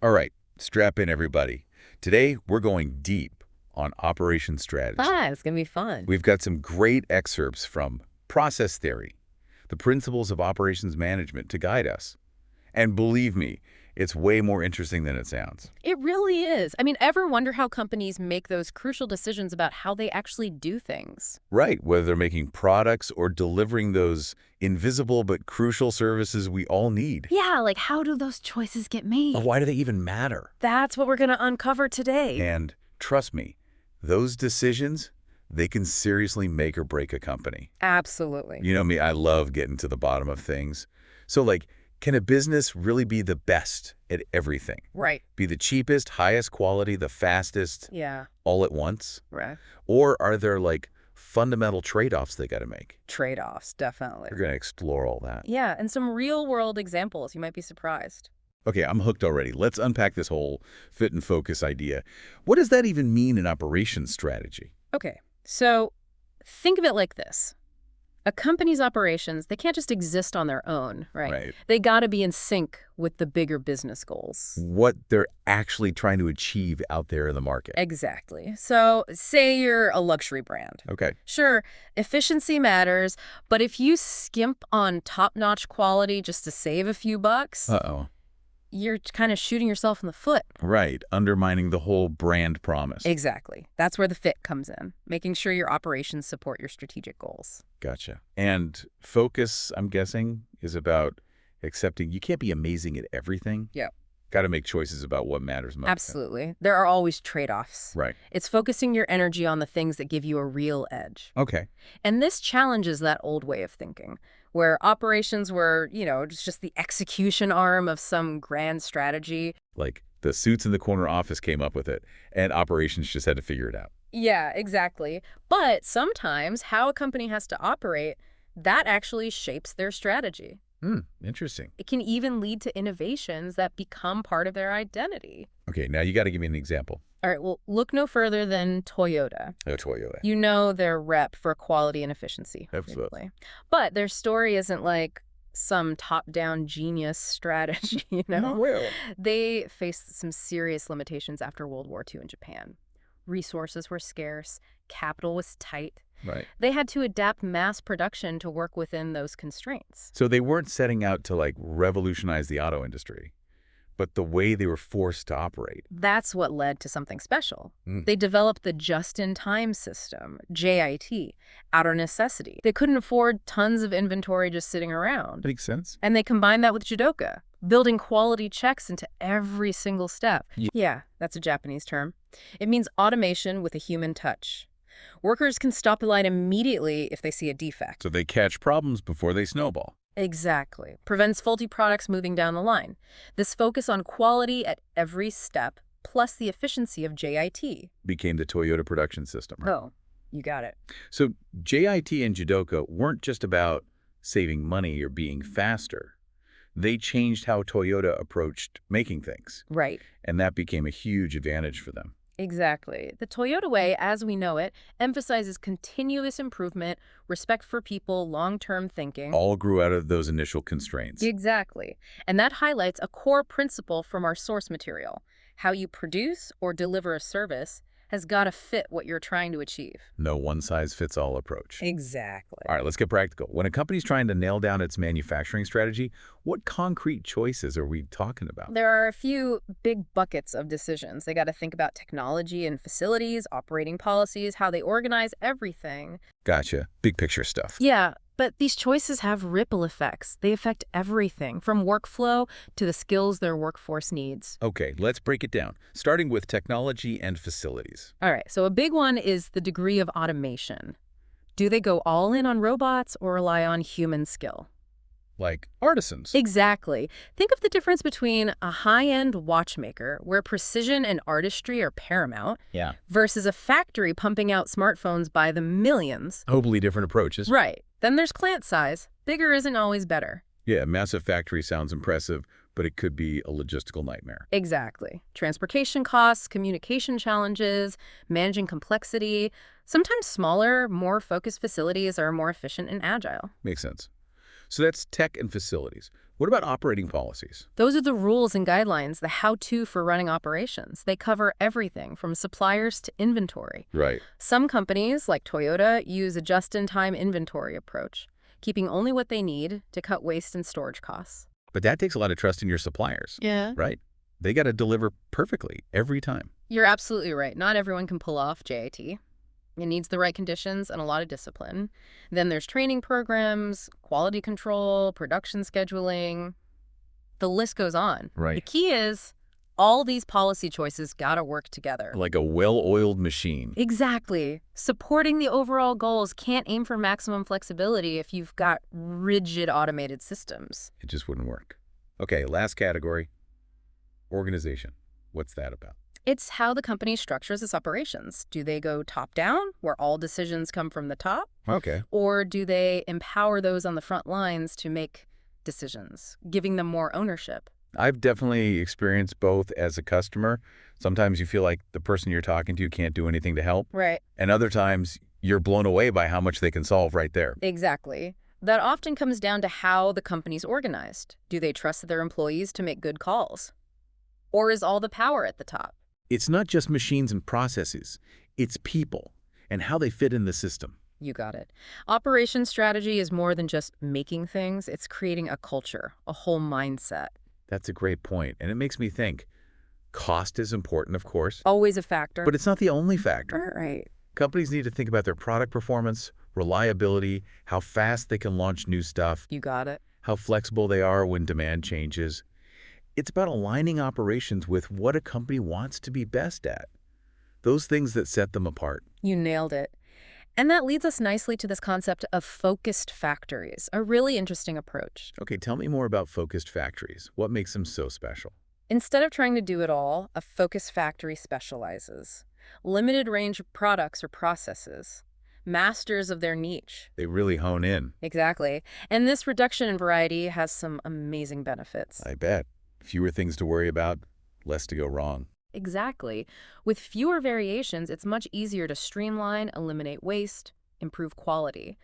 All right, strap in, everybody. Today, we're going deep on operations strategy. It's going to be fun. We've got some great excerpts from process theory, the principles of operations management to guide us. And believe me, it's way more interesting than it sounds. It really is. I mean, ever wonder how companies make those crucial decisions about how they actually do things? Right, whether they're making products or delivering those invisible but crucial services we all need. Yeah, like how do those choices get made? Or why do they even matter? That's what we're going to uncover today. And trust me, those decisions, they can seriously make or break a company. Absolutely. You know me, I love getting to the bottom of things. So like, can a business really be the best at everything? Right. Be the cheapest, highest quality, the fastest, Yeah. all at once? Right. Or are there like fundamental trade-offs they got to make? Trade-offs, definitely. We're going to explore all that. Yeah, and some real-world examples. You might be surprised. Okay, I'm hooked already. Let's unpack this whole fit and focus idea. What does that even mean in operations strategy? Okay, so think of it like this. A company's operations, they can't just exist on their own, right? Right. They got to be in sync with the bigger business goals. What they're actually trying to achieve out there in the market. Exactly. So say you're a luxury brand. Okay. Sure, efficiency matters, but if you skimp on top-notch quality just to save a few bucks, Uh-oh. you're kind of shooting yourself in the foot. Right, undermining the whole brand promise. Exactly. That's where the fit comes in, making sure your operations support your strategic goals. Gotcha. And focus, I'm guessing, is about accepting you can't be amazing at everything. Yeah. Got to make choices about what matters most. Absolutely. There are always trade-offs. Right. It's focusing your energy on the things that give you a real edge. Okay. And this challenges that old way of thinking, where operations were, just the execution arm of some grand strategy. Like the suits in the corner office came up with it, and operations just had to figure it out. Yeah, exactly. But sometimes how a company has to operate, that actually shapes their strategy. Interesting. It can even lead to innovations that become part of their identity. Okay, now you got to give me an example. All right, well, look no further than Toyota. Oh, Toyota. You know their rep for quality and efficiency. Absolutely. Frequently. But their story isn't like some top-down genius strategy, Well. They faced some serious limitations after World War II in Japan. Resources were scarce, capital was tight. Right. They had to adapt mass production to work within those constraints. So they weren't setting out to like revolutionize the auto industry, but the way they were forced to operate. That's what led to something special. They developed the just-in-time system, JIT, out of necessity. They couldn't afford tons of inventory just sitting around. Makes sense. And they combined that with Jidoka, building quality checks into every single step. Yeah, that's a Japanese term. It means automation with a human touch. Workers can stop the line immediately if they see a defect. So they catch problems before they snowball. Exactly. Prevents faulty products moving down the line. This focus on quality at every step, plus the efficiency of JIT. Became the Toyota production system. Right? Oh, you got it. So JIT and Jidoka weren't just about saving money or being faster. They changed how Toyota approached making things. Right. And that became a huge advantage for them. Exactly. The Toyota way, as we know it, emphasizes continuous improvement, respect for people, long-term thinking. All grew out of those initial constraints. Exactly. And that highlights a core principle from our source material. How you produce or deliver a service has got to fit what you're trying to achieve. No one-size-fits-all approach. Exactly. All right, let's get practical. When a company's trying to nail down its manufacturing strategy, what concrete choices are we talking about? There are a few big buckets of decisions. They got to think about technology and facilities, operating policies, how they organize everything. Gotcha. Big picture stuff. Yeah, but these choices have ripple effects. They affect everything, from workflow to the skills their workforce needs. Okay, let's break it down, starting with technology and facilities. All right, so a big one is the degree of automation. Do they go all in on robots or rely on human skill? Like artisans. Exactly. Think of the difference between a high-end watchmaker, where precision and artistry are paramount, versus a factory pumping out smartphones by the millions. Totally different approaches. Right. Then there's plant size. Bigger isn't always better. Yeah, massive factory sounds impressive, but it could be a logistical nightmare. Exactly. Transportation costs, communication challenges, managing complexity. Sometimes smaller, more focused facilities are more efficient and agile. Makes sense. So that's tech and facilities. What about operating policies? Those are the rules and guidelines, the how-to for running operations. They cover everything from suppliers to inventory. Right. Some companies, like Toyota, use a just-in-time inventory approach, keeping only what they need to cut waste and storage costs. But that takes a lot of trust in your suppliers, Yeah. right? They got to deliver perfectly every time. You're absolutely right. Not everyone can pull off JIT. It needs the right conditions and a lot of discipline. Then there's training programs, quality control, production scheduling. The list goes on. The Right. key is all these policy choices gotta work together. Like a well-oiled machine. Exactly. Supporting the overall goals can't aim for maximum flexibility if you've got rigid automated systems. It just wouldn't work. Okay, last category, organization. What's that about? It's how the company structures its operations. Do they go top-down, where all decisions come from the top? Okay. Or do they empower those on the front lines to make decisions, giving them more ownership? I've definitely experienced both as a customer. Sometimes you feel like the person you're talking to can't do anything to help, Right. and other times you're blown away by how much they can solve right there. Exactly. That often comes down to how the company's organized. Do they trust their employees to make good calls? Or is all the power at the top? It's not just machines and processes, it's people and how they fit in the system. You got it. Operations strategy is more than just making things. It's creating a culture, a whole mindset. That's a great point, and it makes me think cost is important, of course, Always a factor. but it's not the only factor. Right. Companies need to think about their product performance, reliability, how fast they can launch new stuff, You got it. how flexible they are when demand changes. It's about aligning operations with what a company wants to be best at. Those things that set them apart. You nailed it. And that leads us nicely to this concept of focused factories, a really interesting approach. Okay, tell me more about focused factories. What makes them so special? Instead of trying to do it all, a focused factory specializes. Limited range of products or processes. Masters of their niche. They really hone in. Exactly. And this reduction in variety has some amazing benefits. I bet. Fewer things to worry about, less to go wrong. Exactly. With fewer variations, it's much easier to streamline, eliminate waste, improve quality,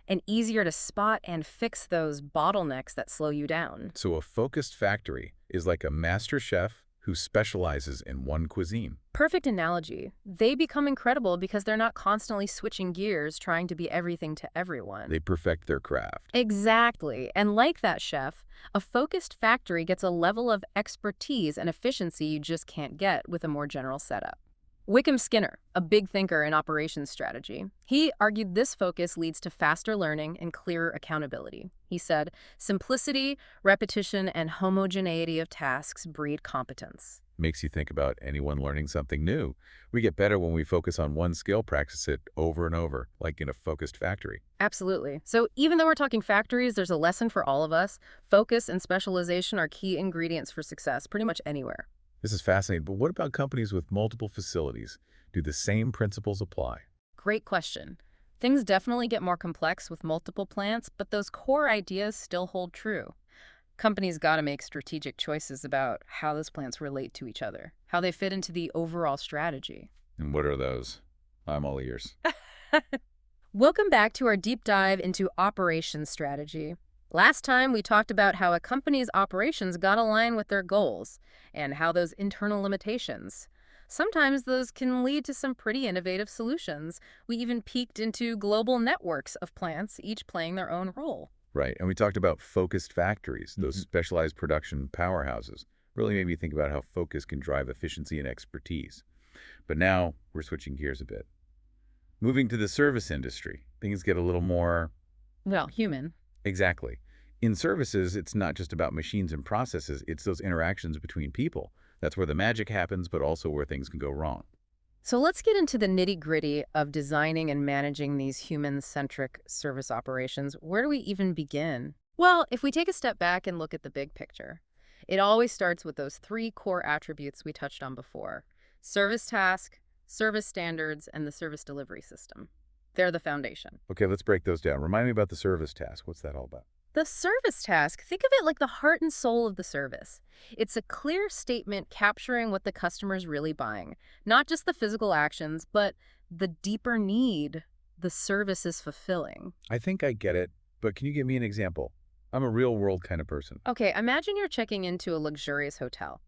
and easier to spot and fix those bottlenecks that slow you down. So a focused factory is like a master chef who specializes in one cuisine. Perfect analogy. They become incredible because they're not constantly switching gears trying to be everything to everyone. They perfect their craft. Exactly. And like that chef, a focused factory gets a level of expertise and efficiency you just can't get with a more general setup. Wickham Skinner, a big thinker in operations strategy, he argued this focus leads to faster learning and clearer accountability. He said, simplicity, repetition, and homogeneity of tasks breed competence. Makes you think about anyone learning something new. We get better when we focus on one skill, practice it over and over, like in a focused factory. Absolutely. So even though we're talking factories, there's a lesson for all of us. Focus and specialization are key ingredients for success pretty much anywhere. This is fascinating, but what about companies with multiple facilities? Do the same principles apply? Great question. Things definitely get more complex with multiple plants, but those core ideas still hold true. Companies got to make strategic choices about how those plants relate to each other, how they fit into the overall strategy. And what are those? I'm all ears. Welcome back to our deep dive into operations strategy. Last time, we talked about how a company's operations got aligned with their goals and how those internal limitations. Sometimes those can lead to some pretty innovative solutions. We even peeked into global networks of plants, each playing their own role. Right, and we talked about focused factories, those specialized production powerhouses. Really made me think about how focus can drive efficiency and expertise. But now we're switching gears a bit. Moving to the service industry, things get a little more... Well, human. Exactly. In services, it's not just about machines and processes, it's those interactions between people. That's where the magic happens, but also where things can go wrong. So let's get into the nitty-gritty of designing and managing these human-centric service operations. Where do we even begin? Well, if we take a step back and look at the big picture, it always starts with those three core attributes we touched on before: service task, service standards, and the service delivery system. They're the foundation. Okay, let's break those down. Remind me about the service task. What's that all about? The service task, think of it like the heart and soul of the service. It's a clear statement capturing what the customer's really buying, not just the physical actions, but the deeper need the service is fulfilling. I think I get it, but can you give me an example? I'm a real-world kind of person. Okay, imagine you're checking into a luxurious hotel.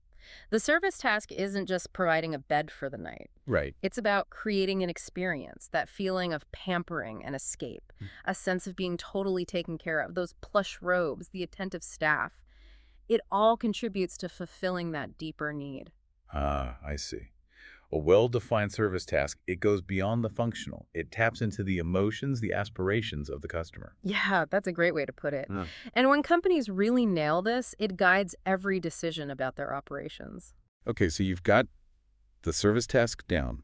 The service task isn't just providing a bed for the night. Right. It's about creating an experience, that feeling of pampering and escape, a sense of being totally taken care of, those plush robes, the attentive staff. It all contributes to fulfilling that deeper need. Ah, I see. A well-defined service task, it goes beyond the functional. It taps into the emotions, the aspirations of the customer. Yeah, that's a great way to put it. Huh. And when companies really nail this, it guides every decision about their operations. Okay, so you've got the service task down.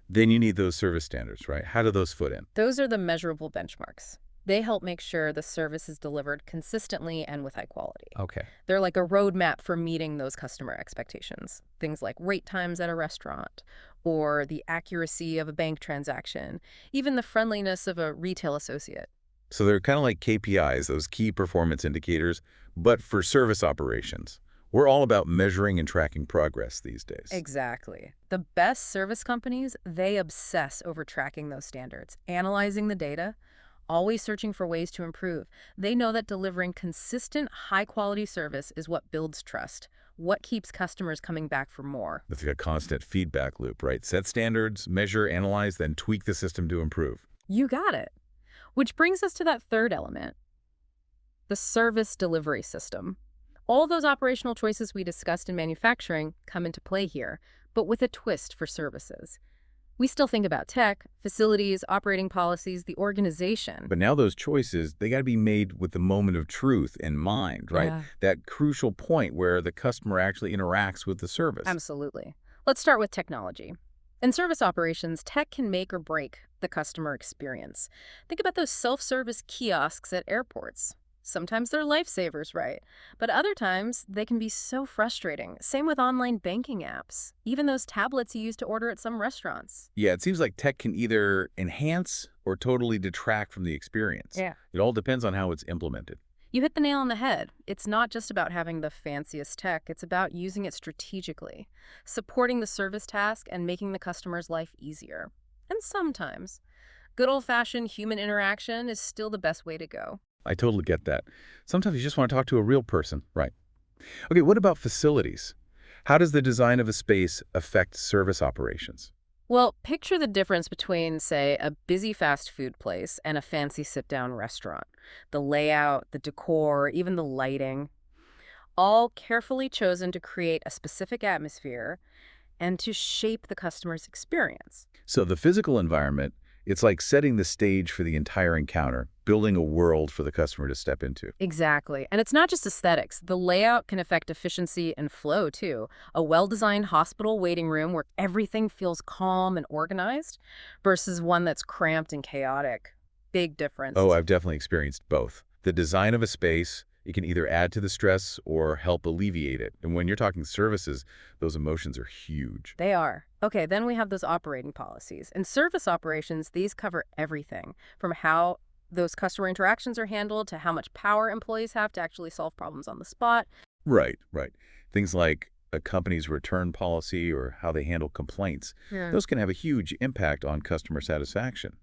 Then you need those service standards, right? How do those foot in? Those are the measurable benchmarks. They help make sure the service is delivered consistently and with high quality. Okay. They're like a roadmap for meeting those customer expectations. Things like wait times at a restaurant, or the accuracy of a bank transaction, even the friendliness of a retail associate. So they're kind of like KPIs, those key performance indicators, but for service operations. We're all about measuring and tracking progress these days. Exactly. The best service companies, they obsess over tracking those standards, analyzing the data, always searching for ways to improve. They know that delivering consistent, high-quality service is what builds trust, what keeps customers coming back for more. It's like a constant feedback loop, right? Set standards, measure, analyze, then tweak the system to improve. You got it. Which brings us to that third element, the service delivery system. All those operational choices we discussed in manufacturing come into play here, but with a twist for services. We still think about tech, facilities, operating policies, the organization. But now those choices, they got to be made with the moment of truth in mind, right? Yeah. That crucial point where the customer actually interacts with the service. Absolutely. Let's start with technology. In service operations, tech can make or break the customer experience. Think about those self-service kiosks at airports. Sometimes they're lifesavers, right? But other times, they can be so frustrating. Same with online banking apps. Even those tablets you use to order at some restaurants. Yeah, it seems like tech can either enhance or totally detract from the experience. Yeah. It all depends on how it's implemented. You hit the nail on the head. It's not just about having the fanciest tech. It's about using it strategically, supporting the service task and making the customer's life easier. And sometimes, good old-fashioned human interaction is still the best way to go. I totally get that. Sometimes you just want to talk to a real person, right? Okay, what about facilities? How does the design of a space affect service operations? Well, picture the difference between, say, a busy fast food place and a fancy sit-down restaurant. The layout, the decor, even the lighting, all carefully chosen to create a specific atmosphere and to shape the customer's experience. So the physical environment, it's like setting the stage for the entire encounter, building a world for the customer to step into. Exactly. And it's not just aesthetics. The layout can affect efficiency and flow, too. A well-designed hospital waiting room where everything feels calm and organized versus one that's cramped and chaotic. Big difference. Oh, I've definitely experienced both. The design of a space, it can either add to the stress or help alleviate it. And when you're talking services, those emotions are huge. They are. Okay, then we have those operating policies. In service operations, these cover everything from how those customer interactions are handled to how much power employees have to actually solve problems on the spot. Right, right. Things like a company's return policy or how they handle complaints, those can have a huge impact on customer satisfaction.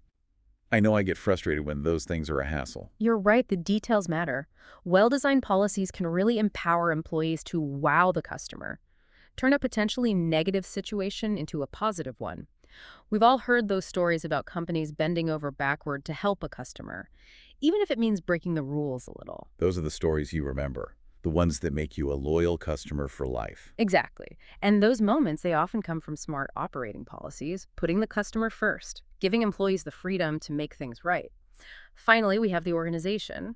I know I get frustrated when those things are a hassle. You're right, the details matter. Well-designed policies can really empower employees to wow the customer, turn a potentially negative situation into a positive one. We've all heard those stories about companies bending over backward to help a customer, even if it means breaking the rules a little. Those are the stories you remember, the ones that make you a loyal customer for life. Exactly. And those moments, they often come from smart operating policies, putting the customer first, giving employees the freedom to make things right. Finally, we have the organization.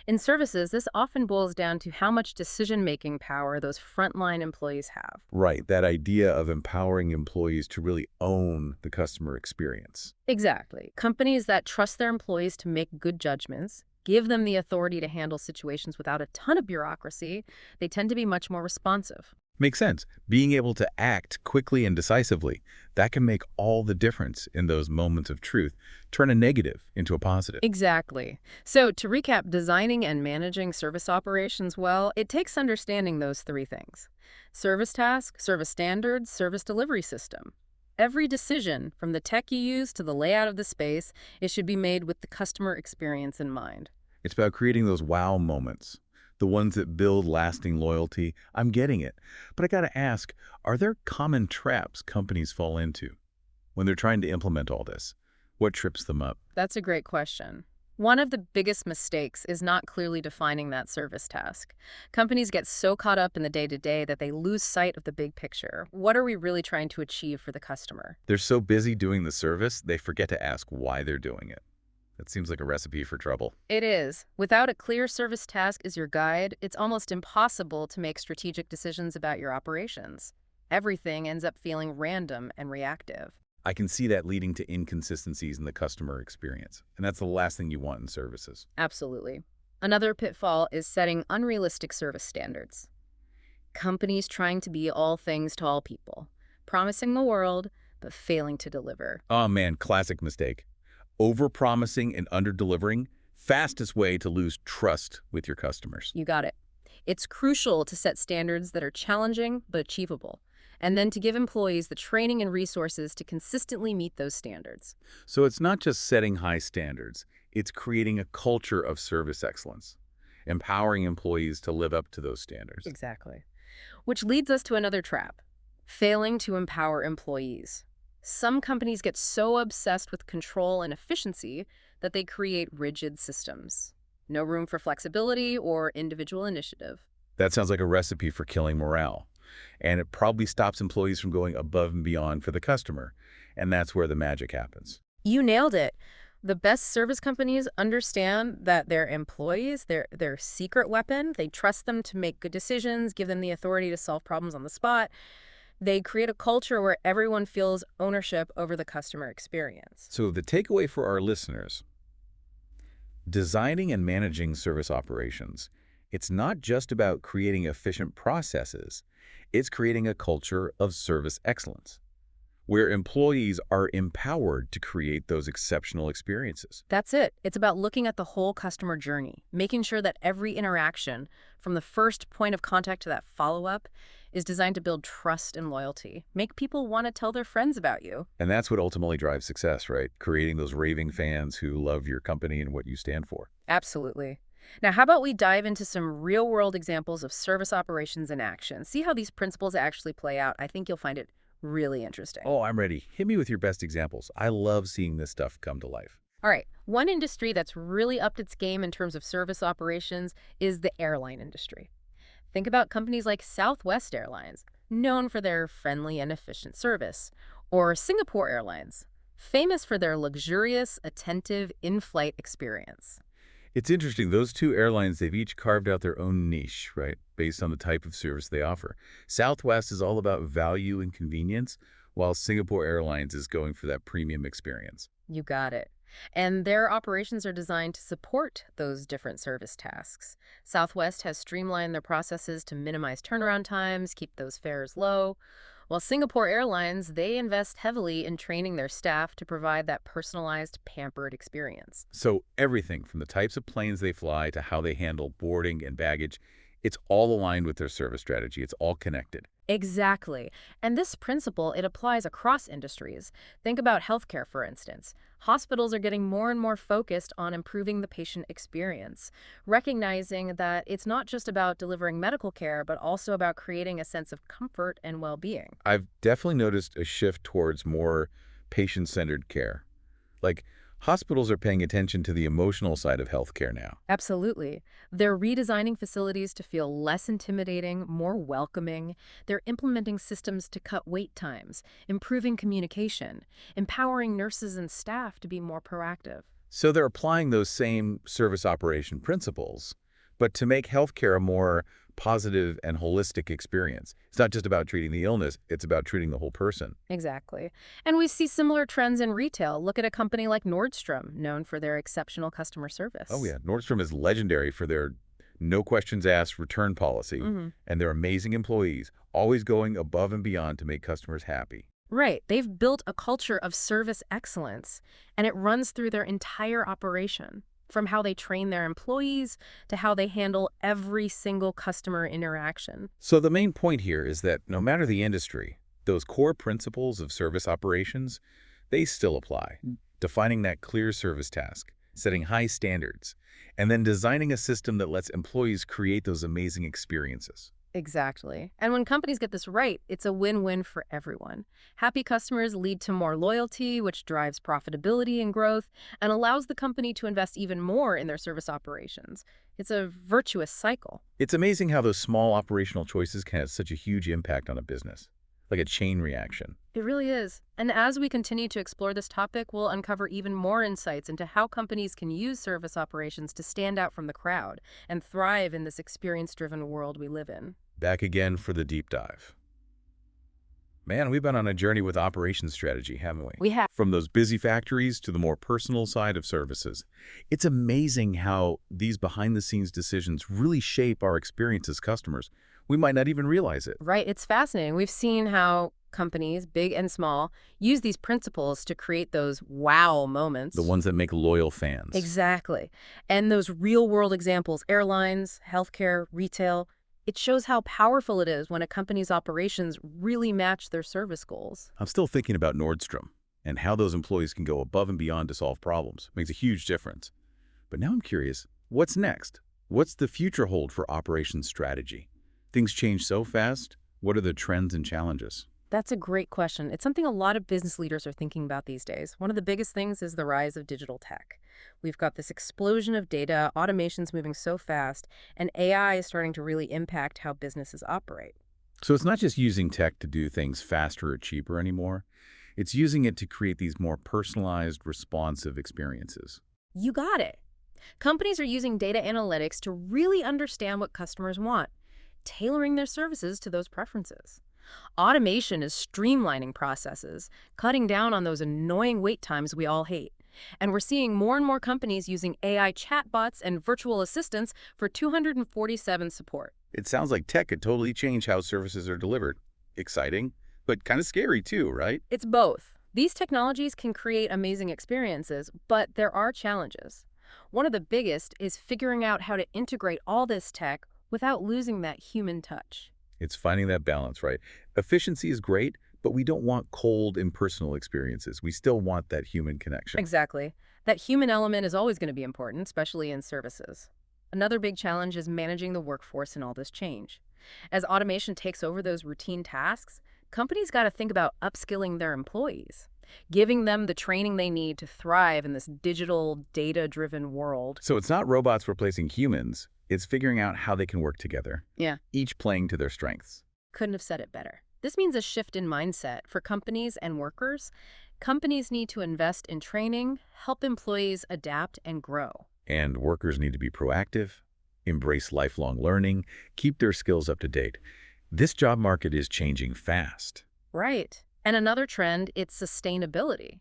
In services, this often boils down to how much decision-making power those frontline employees have. Right, that idea of empowering employees to really own the customer experience. Exactly. Companies that trust their employees to make good judgments, give them the authority to handle situations without a ton of bureaucracy, they tend to be much more responsive. Makes sense. Being able to act quickly and decisively, that can make all the difference in those moments of truth. Turn a negative into a positive. Exactly. So to recap, designing and managing service operations well, it takes understanding those three things: service task, service standards, service delivery system. Every decision, from the tech you use to the layout of the space, it should be made with the customer experience in mind. It's about creating those wow moments, the ones that build lasting loyalty. I'm getting it. But I gotta ask, are there common traps companies fall into when they're trying to implement all this? What trips them up? That's a great question. One of the biggest mistakes is not clearly defining that service task. Companies get so caught up in the day-to-day that they lose sight of the big picture. What are we really trying to achieve for the customer? They're so busy doing the service, they forget to ask why they're doing it. That seems like a recipe for trouble. It is. Without a clear service task as your guide, it's almost impossible to make strategic decisions about your operations. Everything ends up feeling random and reactive. I can see that leading to inconsistencies in the customer experience, and that's the last thing you want in services. Absolutely. Another pitfall is setting unrealistic service standards. Companies trying to be all things to all people, promising the world, but failing to deliver. Oh man, classic mistake. Over-promising and under-delivering, fastest way to lose trust with your customers. You got it. It's crucial to set standards that are challenging but achievable, and then to give employees the training and resources to consistently meet those standards. So it's not just setting high standards, it's creating a culture of service excellence, empowering employees to live up to those standards. Exactly. Which leads us to another trap: failing to empower employees. Some companies get so obsessed with control and efficiency that they create rigid systems. No room for flexibility or individual initiative. That sounds like a recipe for killing morale. And it probably stops employees from going above and beyond for the customer. And that's where the magic happens. You nailed it. The best service companies understand that their employees, their secret weapon, they trust them to make good decisions, give them the authority to solve problems on the spot. They create a culture where everyone feels ownership over the customer experience. So the takeaway for our listeners: designing and managing service operations, it's not just about creating efficient processes, it's creating a culture of service excellence, where employees are empowered to create those exceptional experiences. That's it. It's about looking at the whole customer journey, making sure that every interaction, from the first point of contact to that follow-up, is designed to build trust and loyalty, make people want to tell their friends about you. And that's what ultimately drives success, right? Creating those raving fans who love your company and what you stand for. Absolutely. Now, how about we dive into some real-world examples of service operations in action? See how these principles actually play out. I think you'll find it really interesting. Oh, I'm ready. Hit me with your best examples. I love seeing this stuff come to life. All right. One industry that's really upped its game in terms of service operations is the airline industry. Think about companies like Southwest Airlines, known for their friendly and efficient service, or Singapore Airlines, famous for their luxurious, attentive in-flight experience. It's interesting. Those two airlines, they've each carved out their own niche, right, based on the type of service they offer. Southwest is all about value and convenience, while Singapore Airlines is going for that premium experience. You got it. And their operations are designed to support those different service tasks. Southwest has streamlined their processes to minimize turnaround times, keep those fares low, while Singapore Airlines, they invest heavily in training their staff to provide that personalized, pampered experience. So everything from the types of planes they fly to how they handle boarding and baggage, it's all aligned with their service strategy. It's all connected. Exactly. And this principle, it applies across industries. Think about healthcare, for instance. Hospitals are getting more and more focused on improving the patient experience, recognizing that it's not just about delivering medical care, but also about creating a sense of comfort and well-being. I've definitely noticed a shift towards more patient-centered care. Like, hospitals are paying attention to the emotional side of healthcare now. Absolutely. They're redesigning facilities to feel less intimidating, more welcoming. They're implementing systems to cut wait times, improving communication, empowering nurses and staff to be more proactive. So they're applying those same service operation principles, but to make healthcare a more positive and holistic experience. It's not just about treating the illness, it's about treating the whole person. Exactly. And we see similar trends in retail. Look at a company like Nordstrom, known for their exceptional customer service. Oh yeah, Nordstrom is legendary for their no questions asked return policy and their amazing employees, always going above and beyond to make customers happy. Right. They've built a culture of service excellence, and it runs through their entire operation, from how they train their employees to how they handle every single customer interaction. So the main point here is that no matter the industry, those core principles of service operations, they still apply. Defining that clear service task, setting high standards, and then designing a system that lets employees create those amazing experiences. Exactly. And when companies get this right, it's a win-win for everyone. Happy customers lead to more loyalty, which drives profitability and growth, and allows the company to invest even more in their service operations. It's a virtuous cycle. It's amazing how those small operational choices can have such a huge impact on a business, like a chain reaction. It really is. And as we continue to explore this topic, we'll uncover even more insights into how companies can use service operations to stand out from the crowd and thrive in this experience-driven world we live in. Back again for the deep dive. Man, we've been on a journey with operations strategy, haven't we? We have. From those busy factories to the more personal side of services. It's amazing how these behind-the-scenes decisions really shape our experience as customers. We might not even realize it. Right. It's fascinating. We've seen how companies, big and small, use these principles to create those wow moments. The ones that make loyal fans. Exactly. And those real-world examples, airlines, healthcare, retail, it shows how powerful it is when a company's operations really match their service goals. I'm still thinking about Nordstrom and how those employees can go above and beyond to solve problems. Makes a huge difference. But now I'm curious, what's next? What's the future hold for operations strategy? Things change so fast. What are the trends and challenges? That's a great question. It's something a lot of business leaders are thinking about these days. One of the biggest things is the rise of digital tech. We've got this explosion of data, automation's moving so fast, and AI is starting to really impact how businesses operate. So it's not just using tech to do things faster or cheaper anymore. It's using it to create these more personalized, responsive experiences. You got it. Companies are using data analytics to really understand what customers want, tailoring their services to those preferences. Automation is streamlining processes, cutting down on those annoying wait times we all hate. And we're seeing more and more companies using AI chatbots and virtual assistants for 247 support. It sounds like tech could totally change how services are delivered. Exciting, but kind of scary too, right? It's both. These technologies can create amazing experiences, but there are challenges. One of the biggest is figuring out how to integrate all this tech without losing that human touch. It's finding that balance, right? Efficiency is great, but we don't want cold, impersonal experiences. We still want that human connection. Exactly. That human element is always going to be important, especially in services. Another big challenge is managing the workforce in all this change. As automation takes over those routine tasks, companies got to think about upskilling their employees, giving them the training they need to thrive in this digital, data-driven world. So it's not robots replacing humans. It's figuring out how they can work together. Yeah. Each playing to their strengths. Couldn't have said it better. This means a shift in mindset for companies and workers. Companies need to invest in training, help employees adapt and grow. And workers need to be proactive, embrace lifelong learning, keep their skills up to date. This job market is changing fast. Right. And another trend, it's sustainability.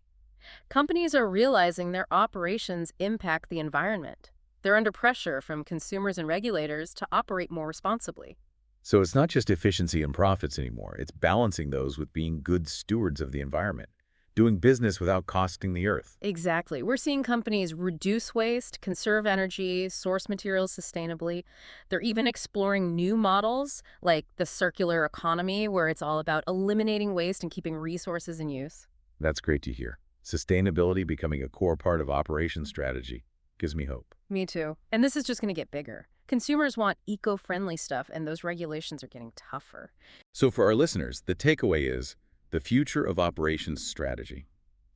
Companies are realizing their operations impact the environment. They're under pressure from consumers and regulators to operate more responsibly. So it's not just efficiency and profits anymore. It's balancing those with being good stewards of the environment, doing business without costing the earth. Exactly. We're seeing companies reduce waste, conserve energy, source materials sustainably. They're even exploring new models like the circular economy, where it's all about eliminating waste and keeping resources in use. That's great to hear. Sustainability becoming a core part of operations strategy gives me hope. Me too. And this is just going to get bigger. Consumers want eco-friendly stuff, and those regulations are getting tougher. So for our listeners, the takeaway is the future of operations strategy.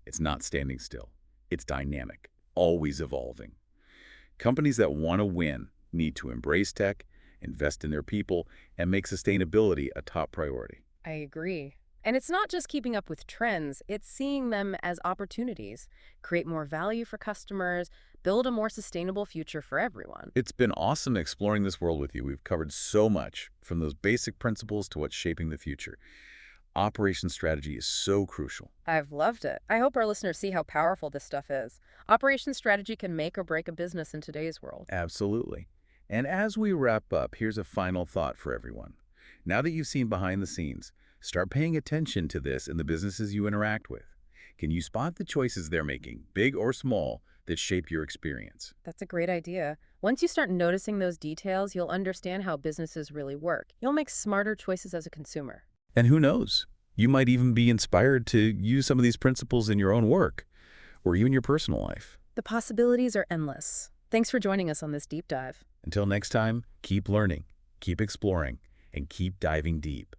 It's not standing still. It's dynamic, always evolving. Companies that want to win need to embrace tech, invest in their people, and make sustainability a top priority. I agree. And it's not just keeping up with trends, it's seeing them as opportunities, create more value for customers, build a more sustainable future for everyone. It's been awesome exploring this world with you. We've covered so much, from those basic principles to what's shaping the future. Operations strategy is so crucial. I've loved it. I hope our listeners see how powerful this stuff is. Operations strategy can make or break a business in today's world. Absolutely. And as we wrap up, here's a final thought for everyone. Now that you've seen behind the scenes, start paying attention to this in the businesses you interact with. Can you spot the choices they're making, big or small, that shape your experience? That's a great idea. Once you start noticing those details, you'll understand how businesses really work. You'll make smarter choices as a consumer. And who knows? You might even be inspired to use some of these principles in your own work or even your personal life. The possibilities are endless. Thanks for joining us on this deep dive. Until next time, keep learning, keep exploring, and keep diving deep.